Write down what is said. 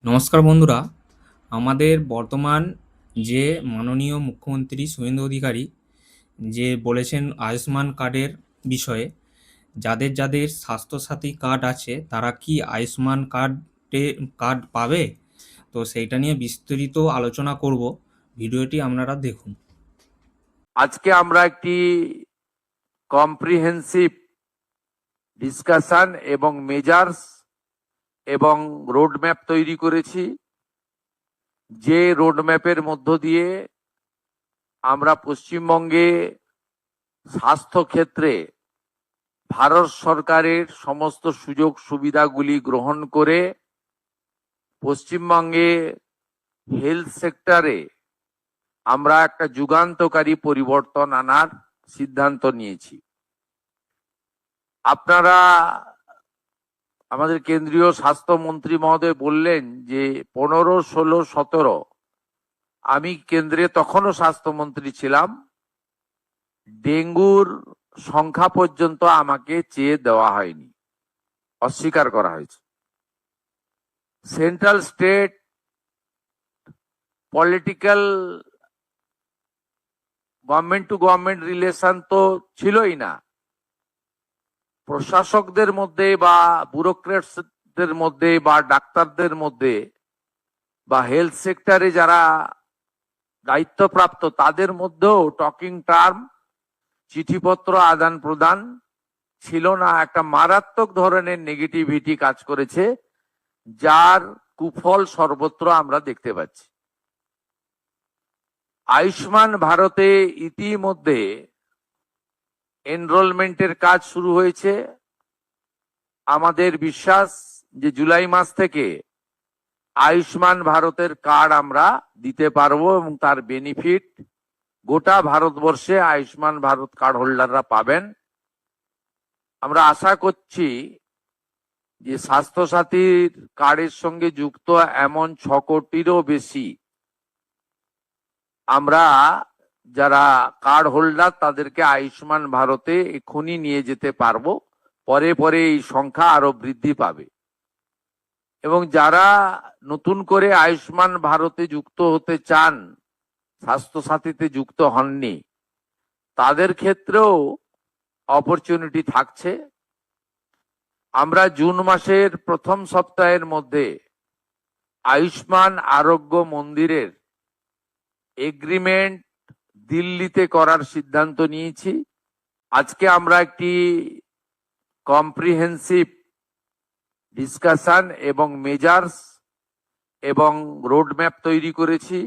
নমস্কার বন্ধুরা, আমাদের বর্তমান যে মাননীয় মুখ্যমন্ত্রী শুভেন্দু অধিকারী যে বলেছেন আয়ুষ্মান কার্ডের বিষয়ে, যাদের যাদের স্বাস্থ্যসাথী কার্ড আছে তারা কি আয়ুষ্মান কার্ড পাবে? তো সেইটা নিয়ে বিস্তারিত আলোচনা করব। ভিডিওটি আপনারা দেখুন। আজকে আমরা একটি কম্প্রিহেন্সিভ ডিসকাশন এবং মেজার্স এবং রোডম্যাপ তৈরি করেছি, যে রোডম্যাপের মধ্য দিয়ে আমরা পশ্চিমবঙ্গে স্বাস্থ্য ক্ষেত্রে ভারত সরকারের সমস্ত সুযোগ সুবিধাগুলি গ্রহণ করে পশ্চিমবঙ্গে হেলথ সেক্টরে আমরা একটা যুগান্তকারী পরিবর্তন আনার সিদ্ধান্ত নিয়েছি। আপনারা, আমাদের কেন্দ্রীয় স্বাস্থ্যমন্ত্রী মহোদয় বললেন যে 15, 16, 17 আমি কেন্দ্রে তখনও স্বাস্থ্যমন্ত্রী ছিলাম, ডেঙ্গুর সংখ্যা পর্যন্ত আমাকে চেয়ে দেওয়া হয়নি, অস্বীকার করা হয়েছে। Central state political government to government relation তো ছিলই না। প্রশাসকদের মধ্যে বা ব্যুরোক্রেটসদের মধ্যে বা ডাক্তারদের মধ্যে বা হেলথ সেক্টরে যারা দায়িত্বপ্রাপ্ত তাদের মধ্যেও টকিং টার্ম, চিঠিপত্র আদান প্রদান ছিল না। একটা মারাত্মক ধরনের নেগেটিভিটি কাজ করেছে, যার কুফল সর্বত্র আমরা দেখতে পাচ্ছি। আয়ুষ্মান ভারতে ইতিমধ্যে এনরোলমেন্টের কাজ শুরু হয়েছে। আমাদের বিশ্বাস যে জুলাই মাস থেকে আয়ুষ্মান ভারতের কার্ড আমরা দিতে পারবো এবং তার বেনিফিট গোটা ভারতবর্ষে আয়ুষ্মান ভারত কার্ড হোল্ডাররা পাবেন। আমরা আশা করছি যে স্বাস্থ্যসাথীর কার্ডের সঙ্গে যুক্ত এমন 6 কোটিরও বেশি আমরা যারা কার্ড হোল্ডার তাদেরকে আয়ুষ্মান ভারতে এক্ষুনি নিয়ে যেতে পারবো। পরে পরে এই সংখ্যা আরো বৃদ্ধি পাবে এবং যারা নতুন করে আয়ুষ্মান ভারতে যুক্ত হতে চান, স্বাস্থ্যসাথীতে যুক্ত হননি, তাদের ক্ষেত্রেও অপরচুনিটি থাকছে। আমরা জুন মাসের প্রথম সপ্তাহের মধ্যে আয়ুষ্মান আরোগ্য মন্দিরের এগ্রিমেন্ট দিল্লিতে করার সিদ্ধান্ত নিয়েছি। আজকে আমরা একটি কম্প্রিহেন্সিভ ডিসকাশন এবং মেজার্স এবং রোডম্যাপ তৈরি করেছি।